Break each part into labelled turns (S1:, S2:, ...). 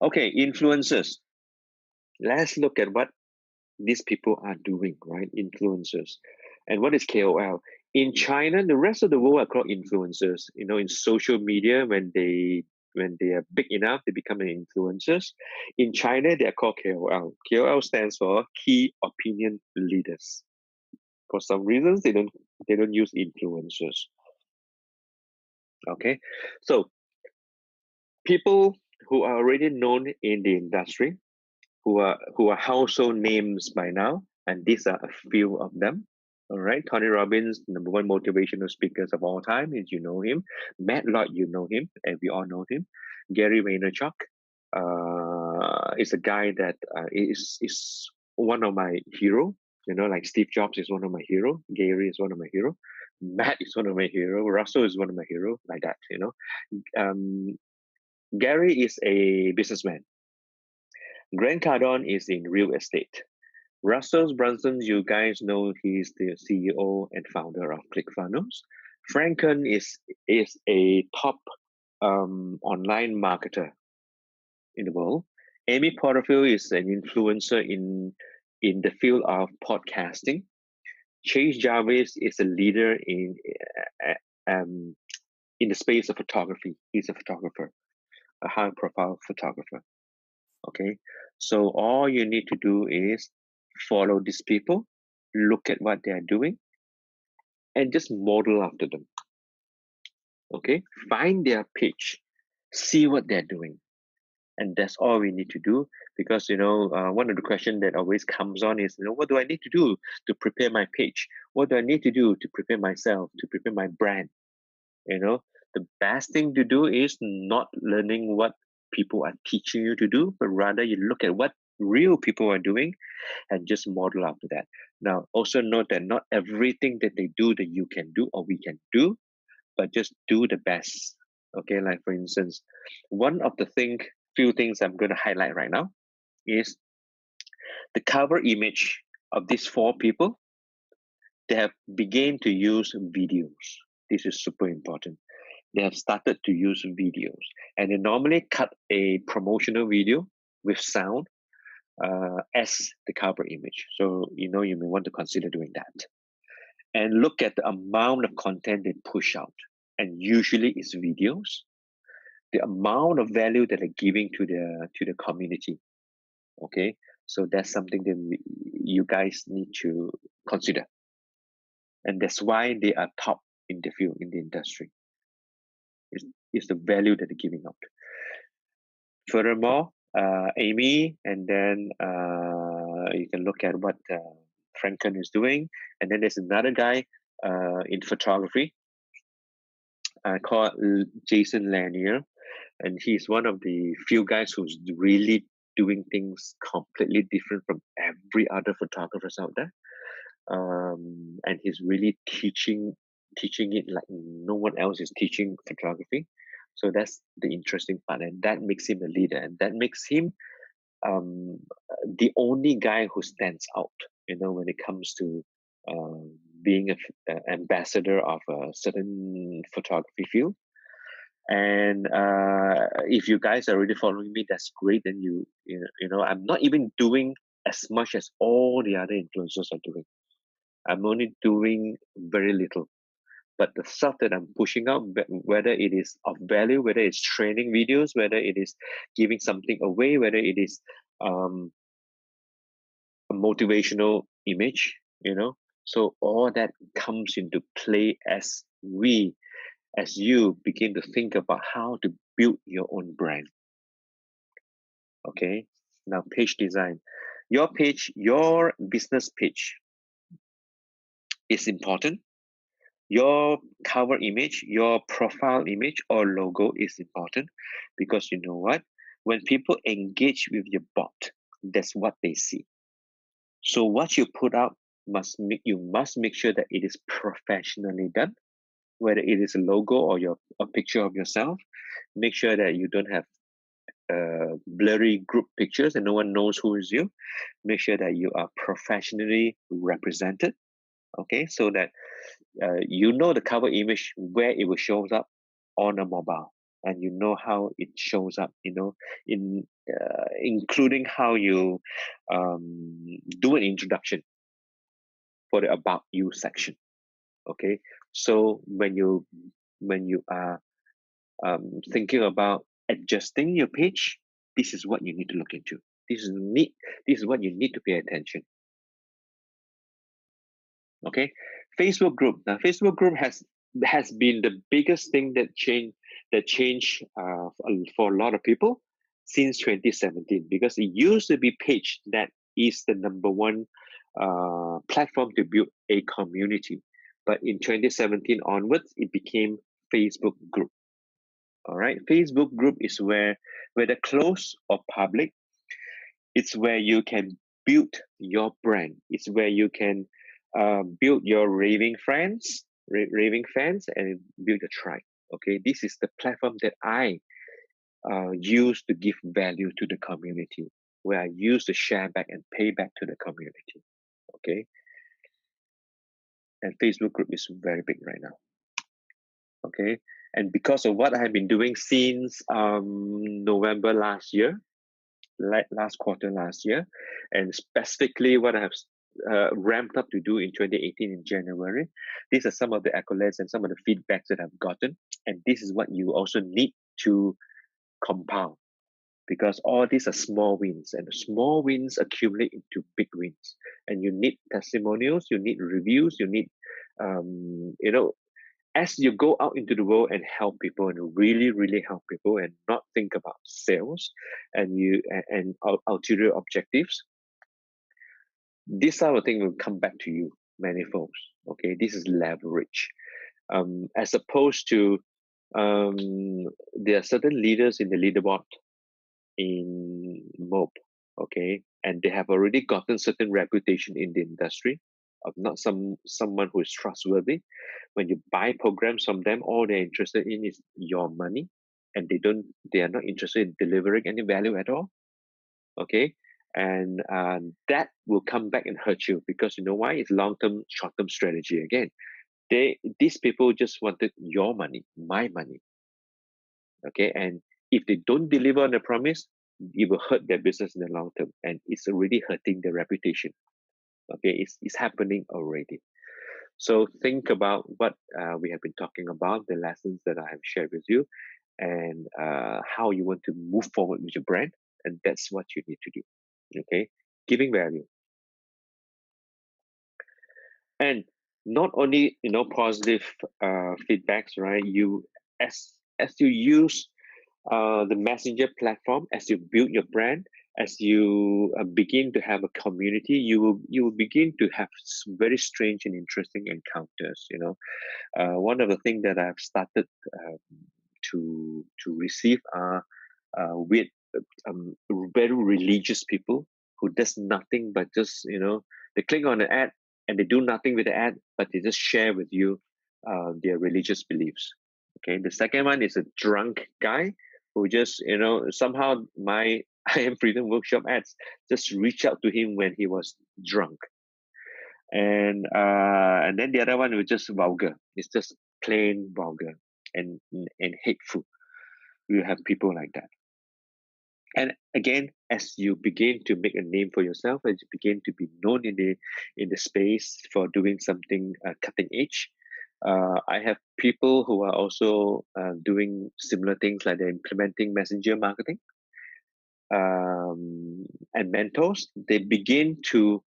S1: Okay, influencers. Let's look at what these people are doing, right? Influencers. And what is KOL? In China, the rest of the world are called influencers. You know, in social media, when they are big enough, they become an influencers. In China, they are called KOL. KOL stands for key opinion leaders. For some reasons, they don't use influencers. Okay, so people who are already known in the industry, who are household names by now, and these are a few of them. All right, Tony Robbins, number one motivational speakers of all time, is you know him. Matt Lloyd, you know him, and we all know him. Gary Vaynerchuk is a guy that is one of my hero. You know, like Steve Jobs is one of my hero. Gary is one of my hero. Matt is one of my hero. Russell is one of my hero. Like that, you know. Gary is a businessman. Grant Cardone is in real estate. Russell Brunson, you guys know he's the CEO and founder of ClickFunnels. Franken is a top online marketer in the world. Amy Porterfield is an influencer in the field of podcasting. Chase Jarvis is a leader in the space of photography. He's a photographer, a high-profile photographer. Okay, so all you need to do is follow these people, look at what they are doing, and just model after them. Okay, find their page, see what they're doing, and that's all we need to do. Because one of the questions that always comes on is, what do I need to do to prepare my page? What do I need to do to prepare myself, to prepare my brand? The best thing to do is not learning what people are teaching you to do, but rather you look at what real people are doing and just model after that. Now, also note that not everything that they do that you can do or we can do, but just do the best. Okay, like for instance, one of the few things I'm going to highlight right now is the cover image of these four people. They have begun to use videos. This is super important. They have started to use videos, and they normally cut a promotional video with sound as the cover image. So you may want to consider doing that. And look at the amount of content they push out, and usually it's videos. The amount of value that they're giving to the community. Okay, so that's something that you guys need to consider, and that's why they are top in the field, in the industry. Is the value that they're giving out. Furthermore, Amy, and then you can look at what Franken is doing, and then there's another guy in photography called Jason Lanier, and he's one of the few guys who's really doing things completely different from every other photographers out there, and he's really teaching it like no one else is teaching photography. So that's the interesting part, and that makes him a leader, and that makes him the only guy who stands out. When it comes to being an ambassador of a certain photography field. And if you guys are already following me, that's great. Then I'm not even doing as much as all the other influencers are doing. I'm only doing very little. But the stuff that I'm pushing out, whether it is of value, whether it's training videos, whether it is giving something away, whether it is a motivational image, so all that comes into play as you begin to think about how to build your own brand. Okay, now page design. Your business page is important. Your cover image, your profile image or logo is important, because you know what? When people engage with your bot, that's what they see. So what you put out you must make sure that it is professionally done, whether it is a logo or a picture of yourself. Make sure that you don't have blurry group pictures and no one knows who is you. Make sure that you are professionally represented. Okay, so that the cover image where it will show up on a mobile. and you know how it shows up, you know, in including how you do an introduction for the about you section. Okay, so when you are thinking about adjusting your page, this is what you need to look into. This is what you need to pay attention. Okay, Facebook group. Now, Facebook group has been the biggest thing that changed for a lot of people since 2017, because it used to be page that is the number one platform to build a community, but in 2017 onwards, it became Facebook group. All right, Facebook group is whether closed or public, it's where you can build your brand. It's where you can build your raving fans, and build a tribe. Okay, this is the platform that I use to give value to the community, where I use to share back and pay back to the community. Okay, and Facebook group is very big right now. Okay, and because of what I have been doing since November last year, last quarter last year, and specifically what I have ramped up to do in 2018 in January. These are some of the accolades and some of the feedbacks that I've gotten, and this is what you also need to compound, because all these are small wins, and the small wins accumulate into big wins, and you need testimonials, you need reviews, you need you know, as you go out into the world and help people and really help people and not think about sales and ulterior objectives, this sort of thing will come back to you many folks. Okay, this is leverage. As opposed to there are certain leaders in the leaderboard in MOBE, okay, and they have already gotten certain reputation in the industry of not someone who is trustworthy. When you buy programs from them, all they're interested in is your money, and they are not interested in delivering any value at all. Okay, and that will come back and hurt you, because you know why? It's long-term, short-term strategy again. These people just wanted your money, my money. Okay, and if they don't deliver on the promise, it will hurt their business in the long term, and it's already hurting their reputation. Okay, it's happening already. So think about what we have been talking about, the lessons that I have shared with you, and how you want to move forward with your brand, and that's what you need to do. Okay, giving value, and not only positive feedbacks, right? You as you use the messenger platform, as you build your brand, as you begin to have a community, you will begin to have very strange and interesting encounters. One of the things that I've started to receive are with very religious people who does nothing but just they click on the ad and they do nothing with the ad, but they just share with you their religious beliefs. Okay, the second one is a drunk guy who just somehow my I Am Freedom workshop ads just reach out to him when he was drunk, and then the other one was just vulgar. It's just plain vulgar and hateful. You have people like that. And again, as you begin to make a name for yourself, as you begin to be known in the space for doing something cutting edge, I have people who are also doing similar things, like they're implementing messenger marketing, and mentors. They begin to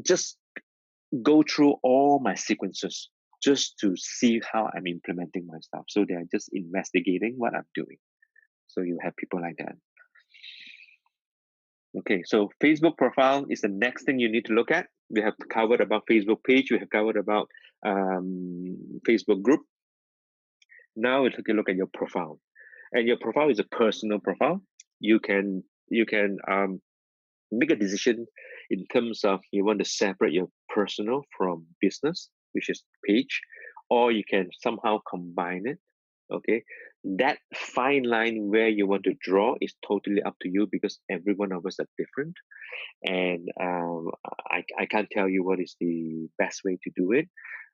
S1: just go through all my sequences just to see how I'm implementing my stuff. So they are just investigating what I'm doing. So you have people like that. Okay, so Facebook profile is the next thing you need to look at. We have covered about Facebook page. We have covered about Facebook group. Now we take a look at your profile, and your profile is a personal profile. You can make a decision in terms of you want to separate your personal from business, which is page, or you can somehow combine it. Okay, that fine line where you want to draw is totally up to you, because every one of us are different, and I can't tell you what is the best way to do it.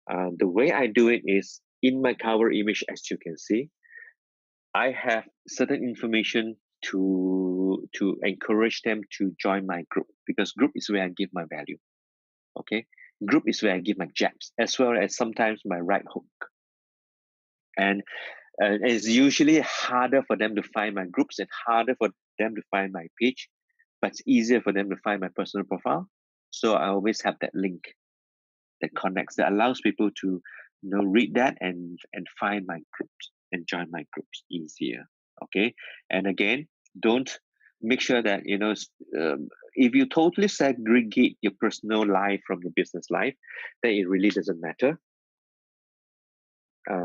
S1: The way I do it is in my cover image, as you can see, I have certain information to encourage them to join my group, because group is where I give my value. Okay, group is where I give my jabs, as well as sometimes my right hook. And it's usually harder for them to find my groups and harder for them to find my page, but it's easier for them to find my personal profile. So I always have that link that connects, that allows people to read that and find my groups and join my groups easier. Okay, and again, don't make sure that if you totally segregate your personal life from your business life, then it really doesn't matter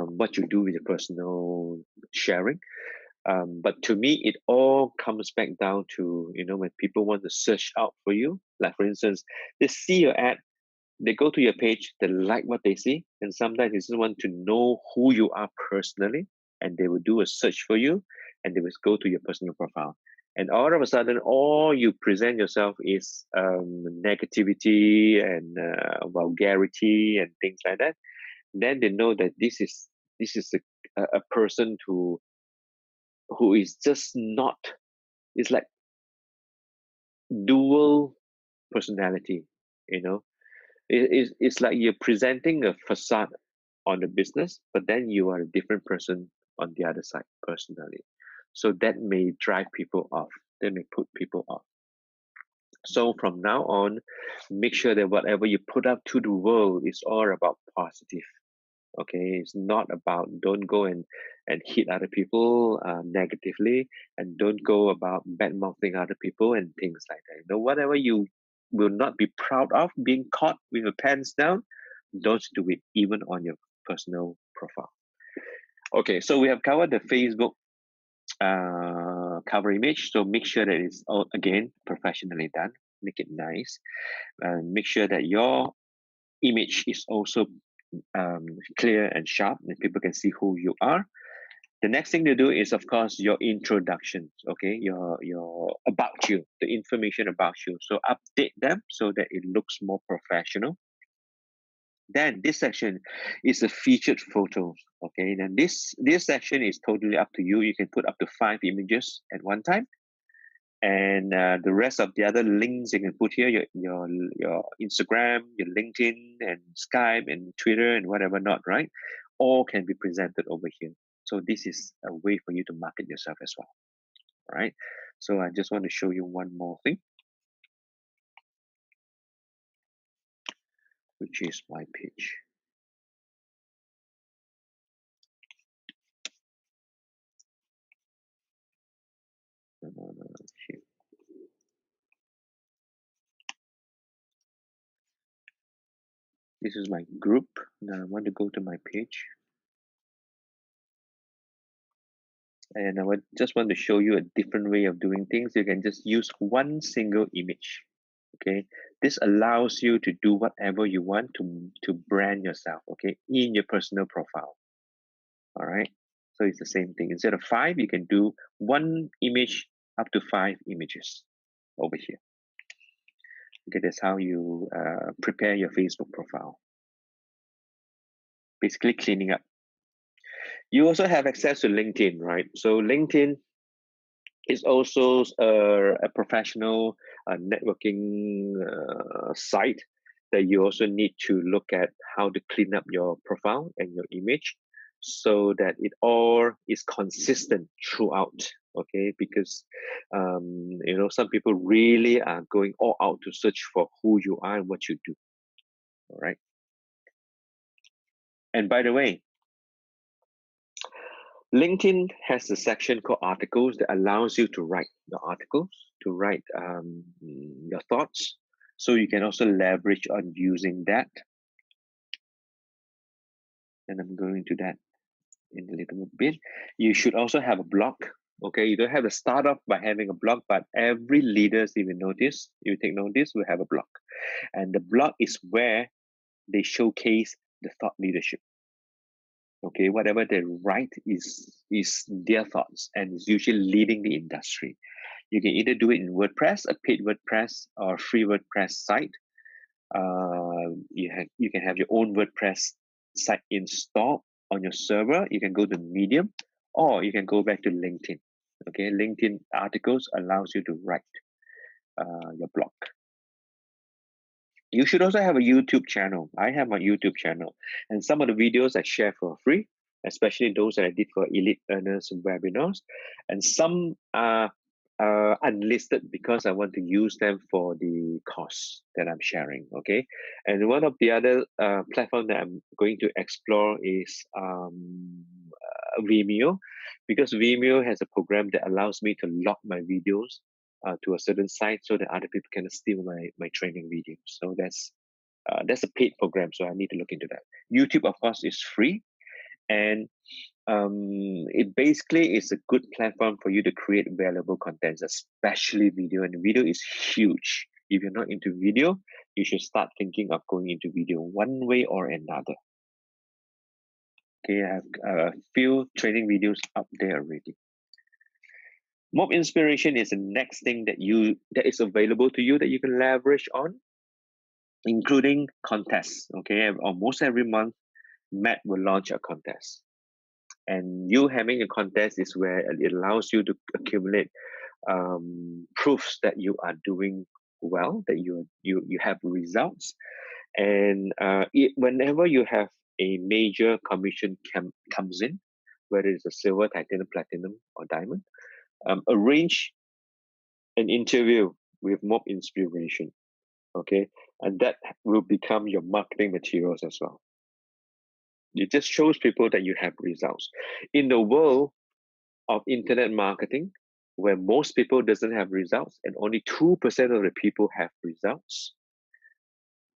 S1: what you do with your personal sharing. But to me, it all comes back down to, when people want to search out for you, like for instance, they see your ad, they go to your page, they like what they see, and sometimes they just want to know who you are personally, and they will do a search for you, and they will go to your personal profile. And all of a sudden, all you present yourself is negativity and vulgarity and things like that. Then they know that this is a person who is just not, it's like dual personality, it's like you're presenting a facade on the business, but then you are a different person on the other side personally. So that may drive people off, that may put people off. So from now on, make sure that whatever you put up to the world is all about positive. Okay, it's not about, don't go and hit other people negatively, and don't go about bad mouthing other people and things like that. Whatever you will not be proud of being caught with your pants down, don't do it even on your personal profile. Okay, so we have covered the Facebook cover image. So make sure that it's all, again, professionally done. Make it nice, and make sure that your image is also clear and sharp, and people can see who you are. The next thing to do is, of course, your introduction. Okay, your about you, the information about you. So update them so that it looks more professional. Then this section is a featured photos. Okay, then this section is totally up to you. You can put up to 5 images at one time, and the rest of the other links you can put here, your Instagram, your LinkedIn, and Skype, and Twitter, and whatever not, right? All can be presented over here. So this is a way for you to market yourself as well, right? So I just want to show you one more thing, which is my page. Here. This is my group. Now I want to go to my page. And I just want to show you a different way of doing things. You can just use one single image. Okay, this allows you to do whatever you want to brand yourself, okay, in your personal profile. All right, so it's the same thing. Instead of 5, you can do 1 image up to 5 images over here. Okay, that's how you prepare your Facebook profile. Basically cleaning up. You also have access to LinkedIn, right? So LinkedIn is also a professional networking site that you also need to look at how to clean up your profile and your image so that it all is consistent throughout. Okay, because some people really are going all out to search for who you are and what you do. All right. And by the way, LinkedIn has a section called articles that allows you to write the articles, to write your thoughts. So you can also leverage on using that. And I'm going to that in a little bit. You should also have a blog. Okay, you don't have to start off by having a blog, but every leader, if you take notice, will have a blog. And the blog is where they showcase the thought leadership. Okay, whatever they write is their thoughts, and is usually leading the industry. You can either do it in WordPress, a paid WordPress, or free WordPress site. You can have your own WordPress site installed, on your server, you can go to Medium, or you can go back to LinkedIn. Okay, LinkedIn articles allows you to write your blog. You should also have a YouTube channel. I have my YouTube channel, and some of the videos I share for free, especially those that I did for Elite Earners webinars, and some are unlisted because I want to use them for the course that I'm sharing. Okay, and one of the other platform that I'm going to explore is Vimeo, because Vimeo has a program that allows me to log my videos to a certain site so that other people can steal my training videos. So that's a paid program, so I need to look into that. YouTube, of course, is free, and it basically is a good platform for you to create valuable content, especially video. And video is huge. If you're not into video, you should start thinking of going into video one way or another. Okay, I have a few training videos up there already. MOBE Inspiration is the next thing that is available to you that you can leverage on, including contests. Okay, almost every month, Matt will launch a contest, and you having a contest is where it allows you to accumulate proofs that you are doing well, that you have results, and whenever you have a major commission comes in, whether it's a silver, titanium, platinum, or diamond, arrange an interview with MOBE Inspiration. Okay, and that will become your marketing materials as well. It just shows people that you have results. In the world of internet marketing, where most people doesn't have results and only 2% of the people have results,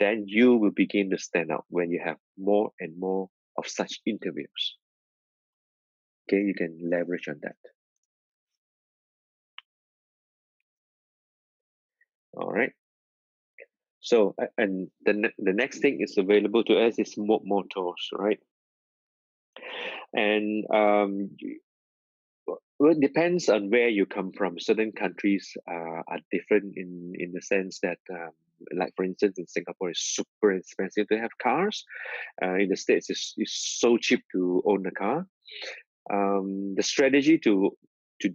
S1: then you will begin to stand out when you have more and more of such interviews. Okay, you can leverage on that. All right. So, and the next thing is available to us is MOBE Motors, right? And well, it depends on where you come from. Certain countries are different in the sense that, like for instance, in Singapore, it's super expensive to have cars. In the States, it's so cheap to own a car. The strategy to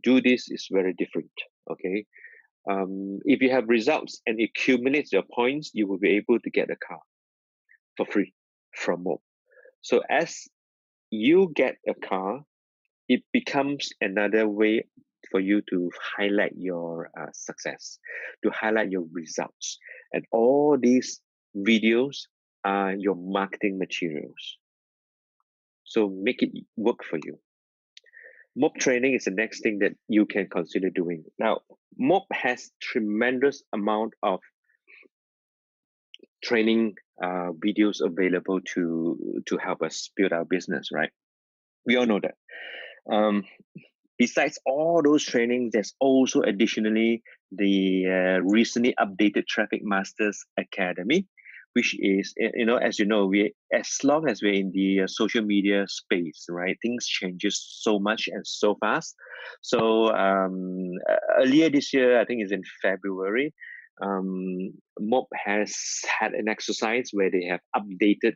S1: do this is very different. Okay, if you have results and accumulates your points, you will be able to get a car for free from MOBE. So as you get a car, it becomes another way for you to highlight your success, to highlight your results. And all these videos are your marketing materials. So make it work for you. MOBE training is the next thing that you can consider doing. Now, MOBE has tremendous amount of training videos available to help us build our business, right? We all know that. Besides all those trainings, there's also additionally the recently updated Traffic Masters Academy, which is, as you know, as long as we're in the social media space, right, things changes so much and so fast. So earlier this year, I think it's in February, MOBE has had an exercise where they have updated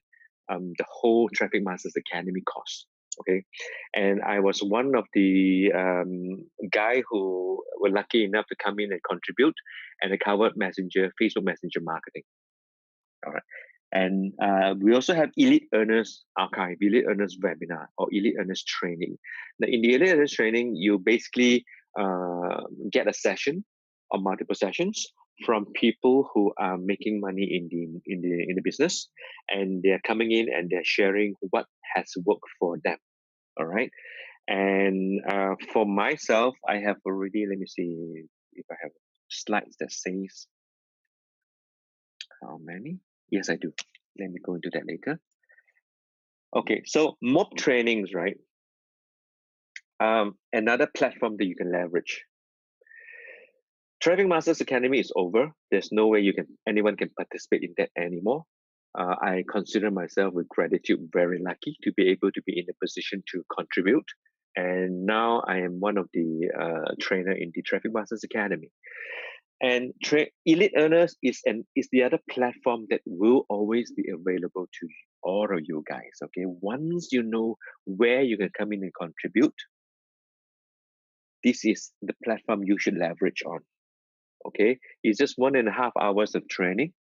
S1: the whole Traffic Masters Academy course. Okay, and I was one of the guy who were lucky enough to come in and contribute, and I covered Facebook Messenger marketing. All right, and we also have Elite Earners Archive, Elite Earners Webinar, or Elite Earners Training. Now, in the Elite Earners Training, you basically get a session or multiple sessions from people who are making money in the business, and they're coming in and they're sharing what has worked for them. All right, and for myself, I have already, let me see if I have slides that says how many. Yes, I do. Let me go into that later. Okay, so MOBE trainings, right? Another platform that you can leverage. Traffic Masters Academy is over. There's no way anyone can participate in that anymore. I consider myself with gratitude very lucky to be able to be in a position to contribute. And now I am one of the trainer in the Traffic Masters Academy. And Elite Earners is the other platform that will always be available to all of you guys. Okay, once you know where you can come in and contribute, this is the platform you should leverage on. Okay, it's just 1.5 hours of training.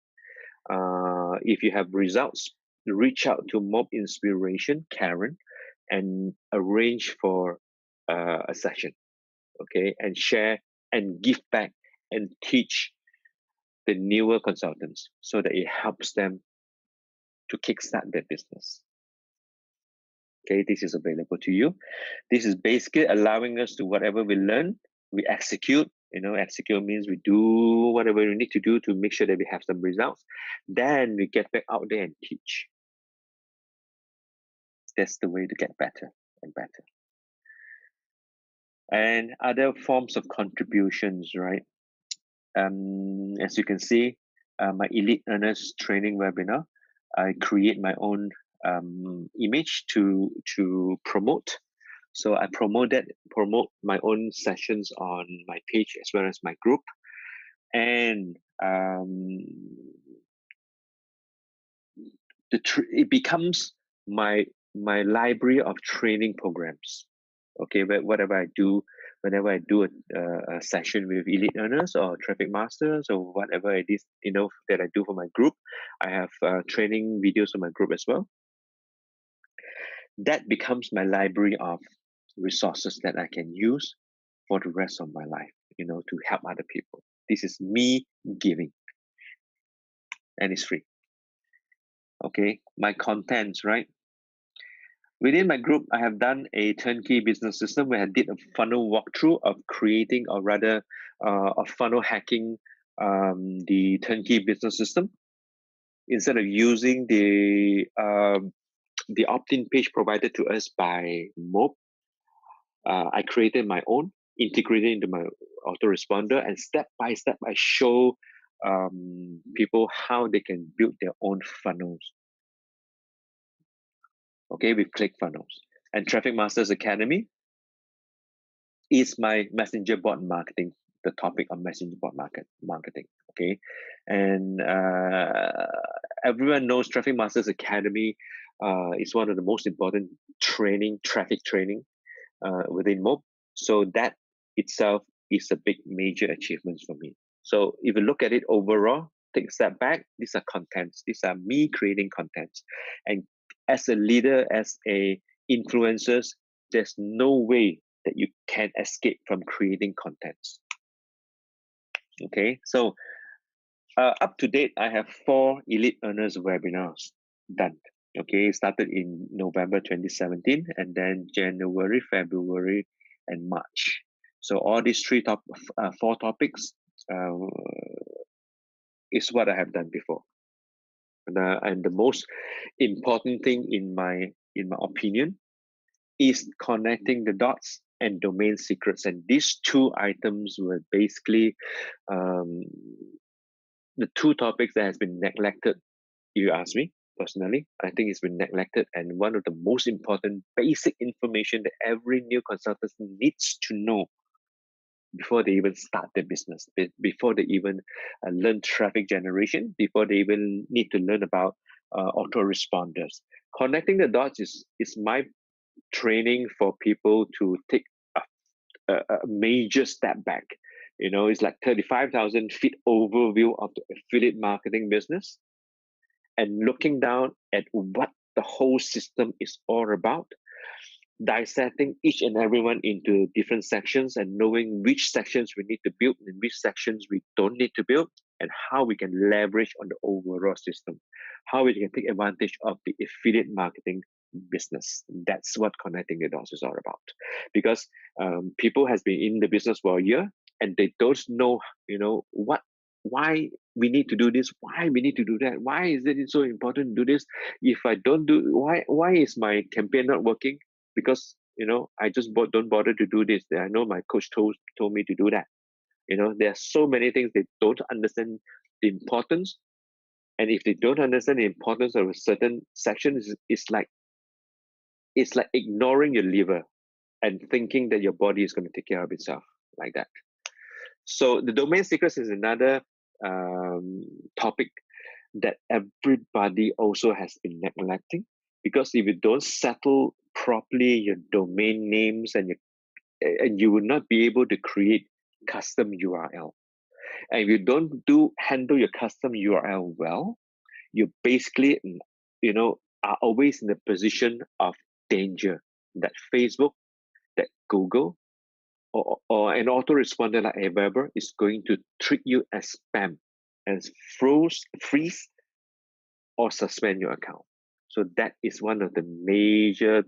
S1: If you have results, reach out to MOBE Inspiration, Karen, and arrange for a session. Okay, and share and give back and teach the newer consultants so that it helps them to kickstart their business. Okay, this is available to you. This is basically allowing us to whatever we learn, we execute. Execute means we do whatever we need to do to make sure that we have some results. Then we get back out there and teach. That's the way to get better and better. And other forms of contributions, right? As you can see, my Elite Earners training webinar, I create my own image to promote. So I promote my own sessions on my page as well as my group, and it becomes my library of training programs. Okay, but whenever I do a session with Elite Earners or Traffic Masters or whatever it is, that I do for my group, I have training videos for my group as well. That becomes my library of resources that I can use for the rest of my life, to help other people. This is me giving, and it's free. Okay, my contents, right? Within my group, I have done a turnkey business system where I did a funnel walkthrough of creating, or rather, of funnel hacking the turnkey business system. Instead of using the opt-in page provided to us by MOBE, I created my own, integrated into my autoresponder, and step by step, I show people how they can build their own funnels. Okay, with ClickFunnels. And Traffic Masters Academy is my messenger bot marketing, the topic of messenger bot marketing. Okay, and everyone knows Traffic Masters Academy is one of the most important traffic training within MOBE. So that itself is a big major achievement for me. So if you look at it overall, take a step back, these are contents. These are me creating contents. And as a leader, as a influencers, there's no way that you can escape from creating contents. Okay, so up to date, I have 4 Elite Earners webinars done. Okay, started in November 2017, and then January, February, and March. So all these 4 topics is what I have done before. And the most important thing, in my opinion, is connecting the dots and domain secrets. And these 2 items were basically the 2 topics that has been neglected. If you ask me personally, I think it's been neglected, and one of the most important basic information that every new consultant needs to know before they even start their business, before they even learn traffic generation, before they even need to learn about autoresponders. Connecting the dots is my training for people to take a major step back. It's like 35,000 feet overview of the affiliate marketing business, and looking down at what the whole system is all about, dissecting each and every one into different sections, and knowing which sections we need to build and which sections we don't need to build, and how we can leverage on the overall system, how we can take advantage of the affiliate marketing business. That's what connecting the dots is all about. Because people has been in the business for a year, and they don't know, why we need to do this, why we need to do that, why is it so important to do this? If I don't do, why is my campaign not working? Because I just don't bother to do this. I know my coach told me to do that. There are so many things they don't understand the importance, and if they don't understand the importance of a certain section, it's like ignoring your liver and thinking that your body is going to take care of itself, like that. So the domain secrets is another topic that everybody also has been neglecting, because if you don't settle properly your domain names and you will not be able to create custom URL. And if you don't handle your custom URL well, you basically, are always in the position of danger that Facebook, that Google, or an autoresponder like Aweber is going to treat you as spam and freeze or suspend your account. So that is one of the major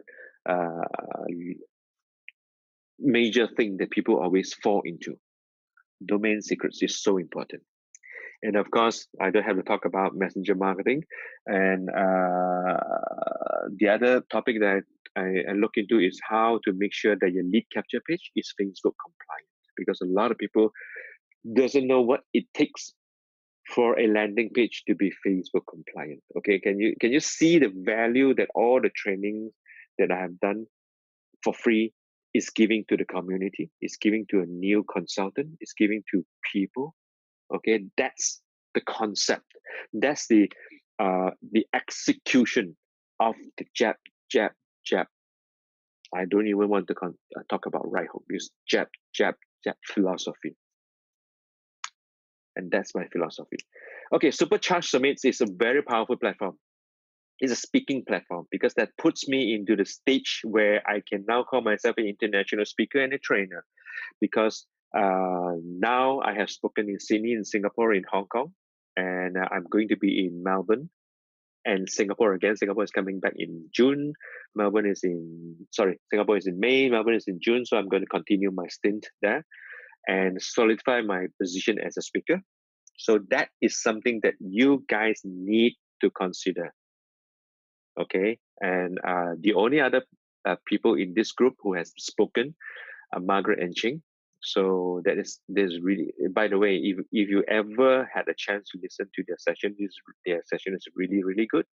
S1: thing that people always fall into. Domain secrets is so important. And of course, I don't have to talk about messenger marketing. And the other topic that I look into is how to make sure that your lead capture page is Facebook compliant, because a lot of people doesn't know what it takes for a landing page to be Facebook compliant. Okay, can you see the value that all the trainings that I have done for free is giving to the community, is giving to a new consultant, is giving to people? Okay, that's the concept. That's the execution of the jab, jab, jab. I don't even want to talk about right hook. Use jab, jab, jab philosophy. And that's my philosophy. Okay, Supercharged Summits is a very powerful platform. It's a speaking platform, because that puts me into the stage where I can now call myself an international speaker and a trainer, because now I have spoken in Sydney, in Singapore, in Hong Kong, and I'm going to be in Melbourne and Singapore again. Singapore is coming back in June. Singapore is in May, Melbourne is in June. So I'm going to continue my stint there and solidify my position as a speaker. So that is something that you guys need to consider. Okay. And the only other people in this group who has spoken are Margaret and Ching. So there's really, by the way, if you ever had a chance to listen to their session is really, really good.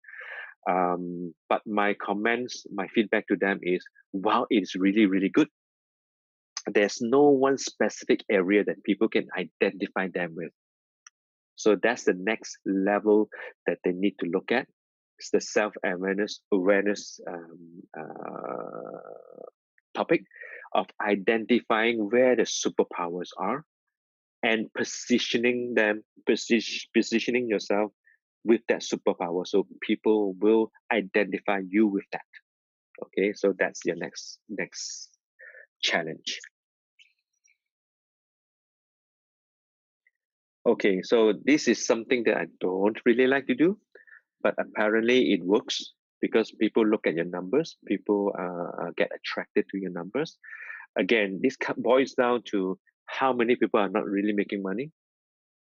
S1: But my comments, my feedback to them is, wow, it's really, really good. There's no one specific area that people can identify them with. So that's the next level that they need to look at. It's the self-awareness topic of identifying where the superpowers are and positioning yourself with that superpower, so people will identify you with that. Okay, so that's your next challenge. Okay, so this is something that I don't really like to do, but apparently it works, because people look at your numbers, people get attracted to your numbers. Again, this boils down to how many people are not really making money.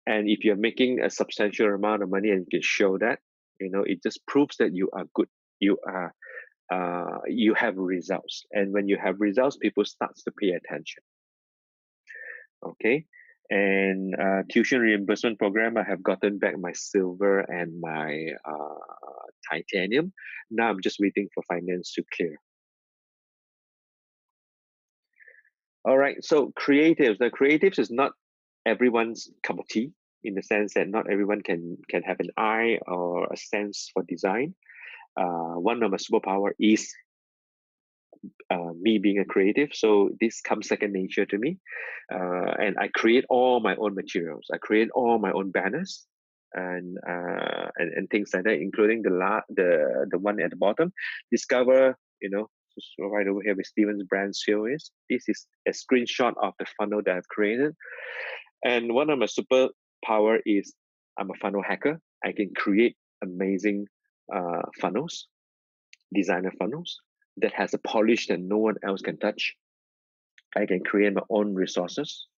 S1: And if you're making a substantial amount of money and you can show that, it just proves that you are good. You have results. And when you have results, people starts to pay attention. Okay. And tuition reimbursement program, I have gotten back my silver and my titanium. Now I'm just waiting for finance to clear. All right, so creatives. The creatives is not everyone's cup of tea, in the sense that not everyone can have an eye or a sense for design. One of my superpower is me being a creative, so this comes second nature to me. And I create all my own materials. I create all my own banners and things like that, including the one at the bottom. Discover, just right over here with Steven's brand series. This is a screenshot of the funnel that I've created. And one of my superpower is I'm a funnel hacker. I can create amazing funnels, designer funnels that has a polish that no one else can touch. I can create my own resources,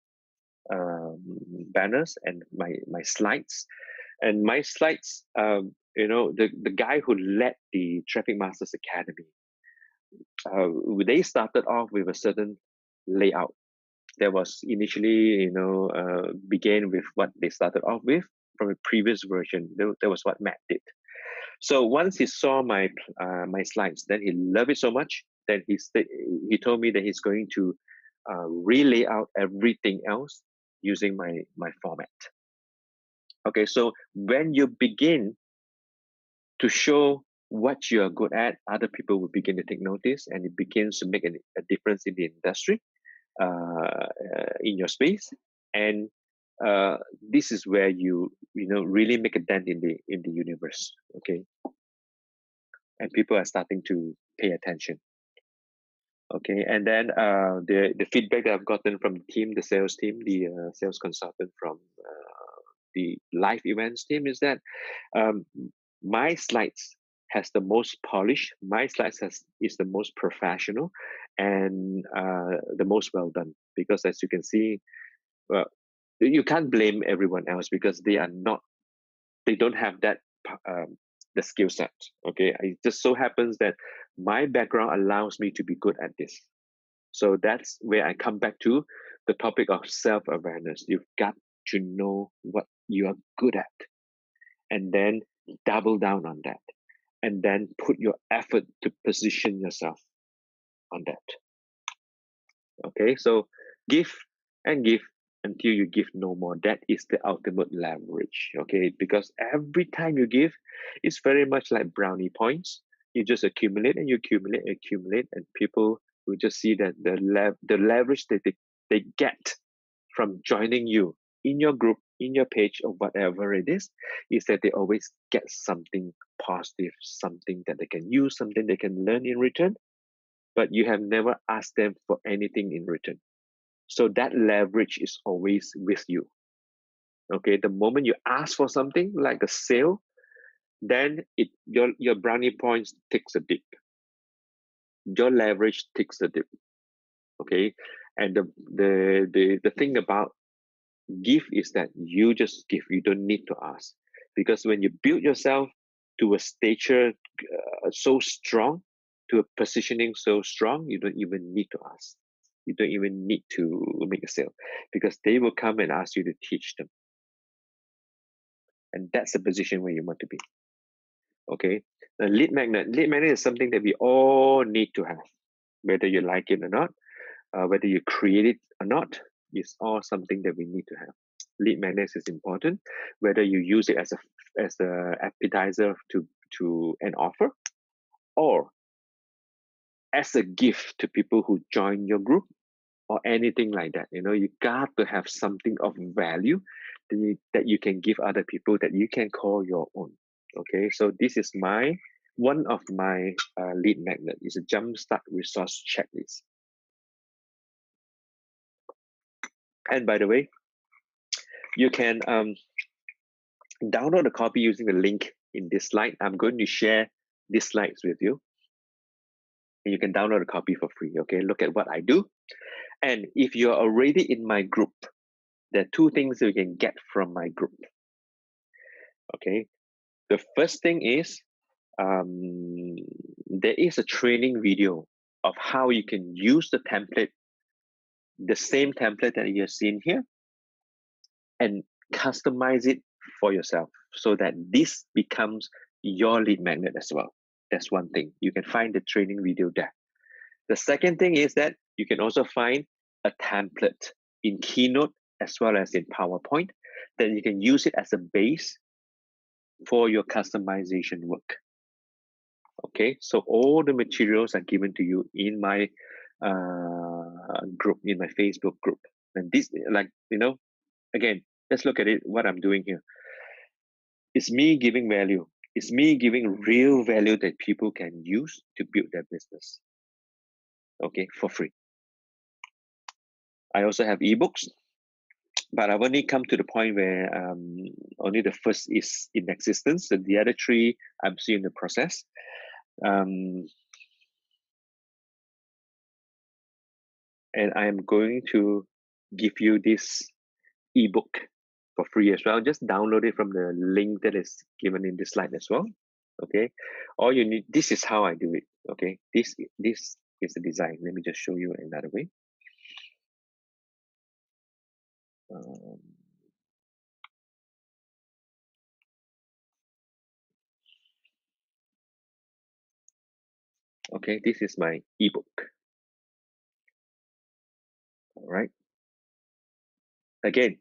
S1: banners, and my slides. And my slides, the guy who led the Traffic Masters Academy, they started off with a certain layout. That was initially, began with what they started off with from a previous version. That was what Matt did. So once he saw my slides, then he loved it so much that he told me that he's going to relay out everything else using my format. Okay, so when you begin to show what you are good at, other people will begin to take notice, and it begins to make a difference in the industry, in your space, and this is where you really make a dent in the universe. Okay, and people are starting to pay attention. Okay, and then the feedback that I've gotten from the team, the sales team, the sales consultant from the live events team, is that my slides has the most polish. My slides is the most professional, and the most well done. Because as you can see, well, you can't blame everyone else because they don't have that the skill set. Okay, it just so happens that my background allows me to be good at this. So that's where I come back to the topic of self-awareness. You've got to know what you are good at, and then double down on that, and then put your effort to position yourself on that. Okay, so give and give until you give no more. That is the ultimate leverage. Okay, because every time you give, it's very much like brownie points. You just accumulate and you accumulate, and people will just see that the leverage that they get from joining you in your group, in your page, or whatever it is that they always get something positive, something that they can use, something they can learn in return, but you have never asked them for anything in return. So that leverage is always with you. Okay, the moment you ask for something like a sale, then your brownie points takes a dip. Your leverage takes a dip. Okay, and the thing about give is that you just give. You don't need to ask, because when you build yourself to a stature so strong, to a positioning so strong, you don't even need to ask. You don't even need to make a sale, because they will come and ask you to teach them. And that's the position where you want to be. Okay. A lead magnet. Lead magnet is something that we all need to have, whether you like it or not, whether you create it or not. It's all something that we need to have. Lead magnets is important, whether you use it as a appetizer to an offer, or as a gift to people who join your group, or anything like that. You got to have something of value that you can give other people, that you can call your own. Okay, so this is one of my lead magnet. Is a jumpstart resource checklist. And by the way, you can download a copy using the link in this slide. I'm going to share these slides with you, and you can download a copy for free. Okay, look at what I do. And if you're already in my group, there are two things you can get from my group. Okay, the first thing is there is a training video of how you can use the template, the same template that you're seeing here, and customize it for yourself so that this becomes your lead magnet as well. That's one thing. You can find the training video there. The second thing is that you can also find a template in Keynote as well as in PowerPoint, that you can use it as a base for your customization work. Okay, so all the materials are given to you in my group, in my Facebook group. And this, again, let's look at it, what I'm doing here. It's me giving value. It's me giving real value that people can use to build their business. Okay, for free. I also have ebooks, but I've only come to the point where only the first is in existence. And the other three, I'm still in the process. And I'm going to give you this ebook for free as well. Just download it from the link that is given in this slide as well. Okay, all you need, this is how I do it. Okay, this is the design. Let me just show you another way. Okay, this is my ebook. All right. Again,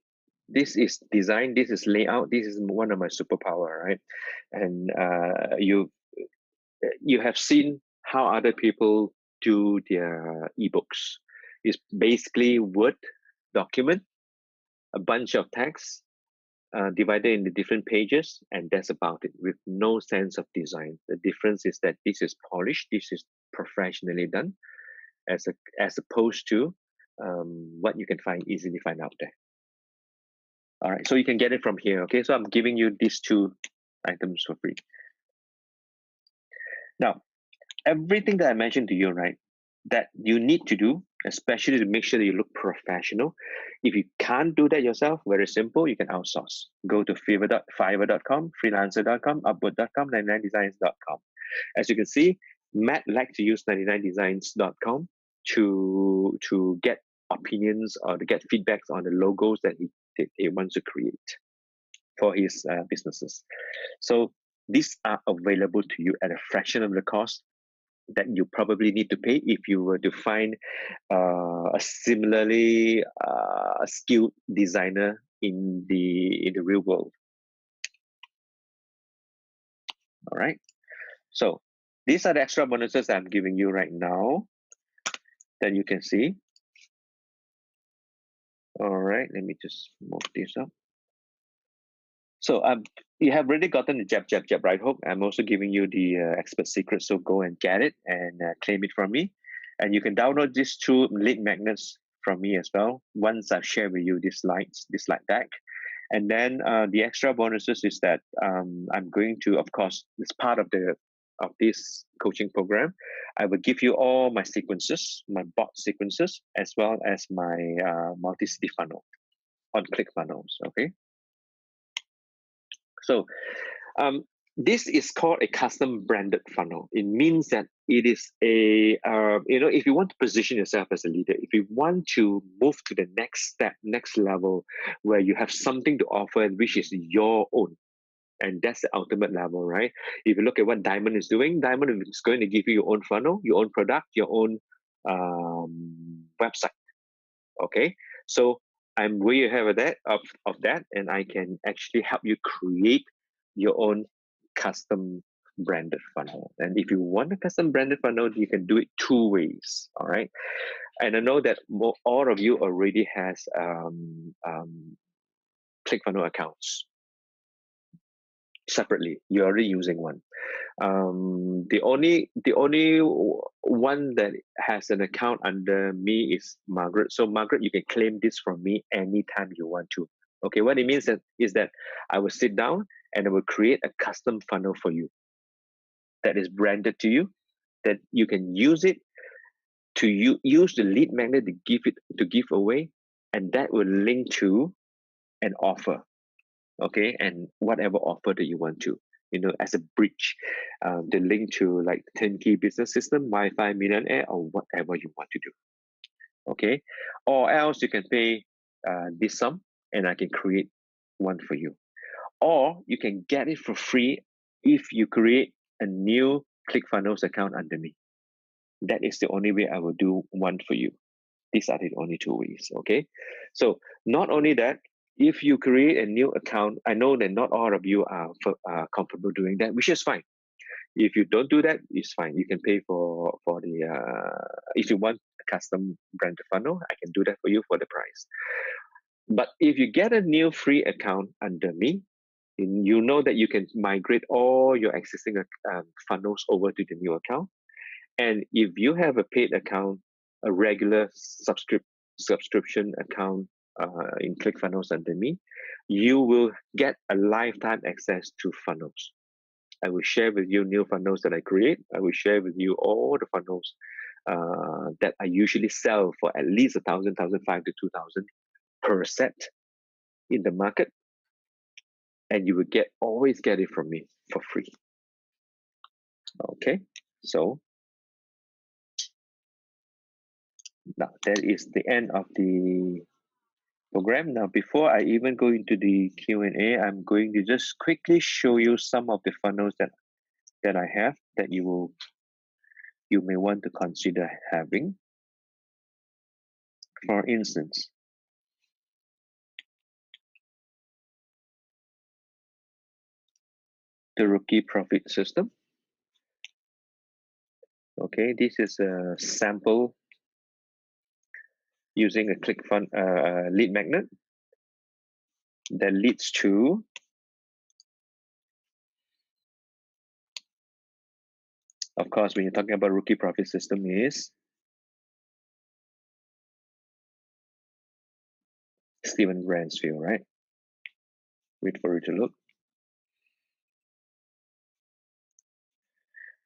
S1: this is design, this is layout, this is one of my superpower, right? And you have seen how other people do their ebooks. It's basically Word document, a bunch of text divided into different pages, and that's about it, with no sense of design. The difference is that this is polished, this is professionally done, as opposed to what you can easily find out there. All right, so you can get it from here. Okay, so I'm giving you these two items for free. Now, everything that I mentioned to you, right, that you need to do, especially to make sure that you look professional. If you can't do that yourself, very simple, you can outsource. Go to fiverr.com, freelancer.com, upwork.com, 99designs.com. As you can see, Matt likes to use 99designs.com to get opinions or to get feedbacks on the logos that he wants to create for his businesses. So these are available to you at a fraction of the cost that you probably need to pay if you were to find a similarly skilled designer in the real world. All right. So these are the extra bonuses I'm giving you right now that you can see. All right. Let me just move this up. So you have already gotten the jab, right hook. I'm also giving you the expert secret, so go and get it and claim it from me. And you can download these two lead magnets from me as well once I've shared with you this slide deck. And then the extra bonuses is that I'm going to, of course, it's part of this coaching program. I will give you all my sequences, my bot sequences, as well as my multi-city funnel on ClickFunnels. Okay. So this is called a custom branded funnel. It means that it is a, if you want to position yourself as a leader, if you want to move to the next step, next level, where you have something to offer, which is your own. And that's the ultimate level, right? If you look at what Diamond is doing, Diamond is going to give you your own funnel, your own product, your own website. Okay. So I'm way ahead of that, and I can actually help you create your own custom branded funnel. And if you want a custom branded funnel, you can do it two ways. All right. And I know that all of you already has ClickFunnels accounts separately. You're already using one. The only one that has an account under me is Margaret. So Margaret, you can claim this from me anytime you want to. Okay, what it means is that I will sit down and I will create a custom funnel for you that is branded to you, that you can use it to use the lead magnet to give away, and that will link to an offer. Okay, and whatever offer that you want to, as a bridge, the link to like 10 key business system, Wi-Fi millionaire, or whatever you want to do. Okay, or else you can pay this sum and I can create one for you, or you can get it for free if you create a new ClickFunnels account under me. That is the only way I will do one for you. These are the only two ways. Okay, so not only that, if you create a new account, I know that not all of you are comfortable doing that, which is fine. If you don't do that, it's fine. You can pay for the if you want a custom branded funnel, I can do that for you for the price. But if you get a new free account under me, you know that you can migrate all your existing funnels over to the new account. And if you have a paid account, a regular subscription account in ClickFunnels under me, you will get a lifetime access to funnels. I will share with you new funnels that I create. I will share with you all the funnels that I usually sell for at least 1,000, 1,500 to 2,000 per set in the market. And you will always get it from me for free. Okay, so now that is the end of the program. Now, before I even go into the Q&A, I'm going to just quickly show you some of the funnels that I have that you may want to consider having. For instance, the rookie profit system. Okay, this is a sample using a lead magnet that leads to of course, when you're talking about rookie profit system is Steven Bransfield, right? Wait for it to look.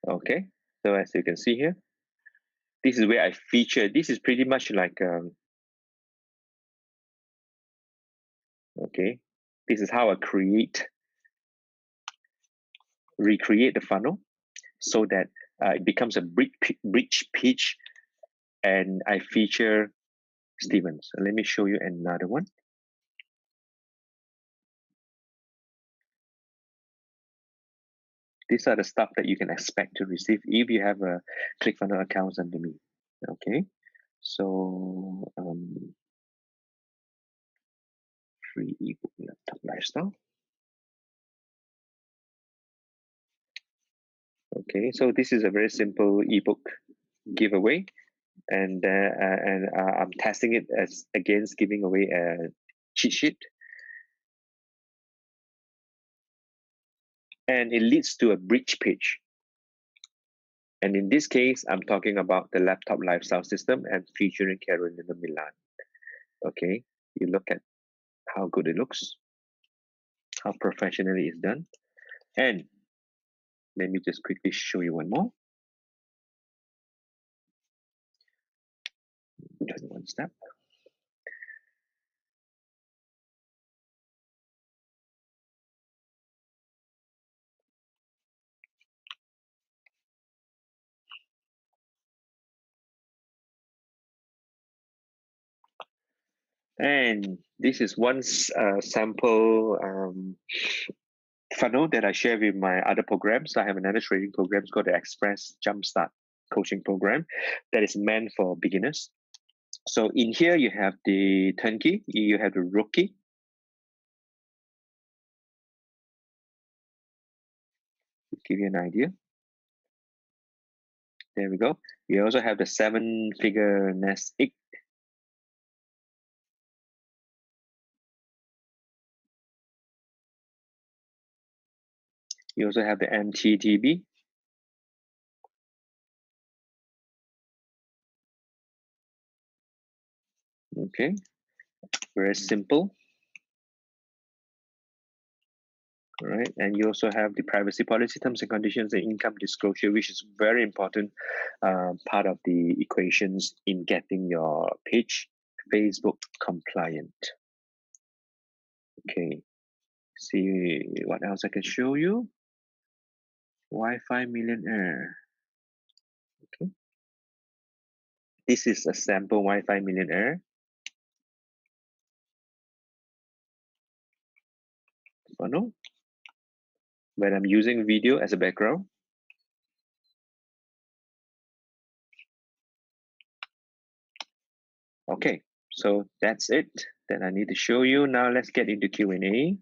S1: Okay, so as you can see here, this is where I feature. This is pretty much like, okay, this is how I recreate the funnel so that it becomes a bridge pitch, and I feature Steven. So let me show you another one. These are the stuff that you can expect to receive if you have a ClickFunnels account under me. Okay, so free ebook laptop lifestyle. Okay, so this is a very simple ebook giveaway, and I'm testing it as against giving away a cheat sheet, and it leads to a bridge page. And in this case, I'm talking about the laptop lifestyle system and featuring Carolina Milan. Okay, you look at how good it looks, how professionally it's done, and let me just quickly show you one more. 21 step. And this is one sample funnel that I share with my other programs. I have another trading program called the Express Jumpstart Coaching Program that is meant for beginners. So in here, you have the turnkey, you have the rookie. Give you an idea. There we go. You also have the 7-figure nest egg. You also have the MTTB. Okay, very simple. All right, and you also have the privacy policy, terms and conditions, and income disclosure, which is very important part of the equations in getting your page Facebook compliant. Okay, see what else I can show you. Wi-Fi millionaire. Okay, this is a sample Wi-Fi millionaire funnel when I'm using video as a background. Okay, so that's it that I need to show you. Now let's get into Q&A.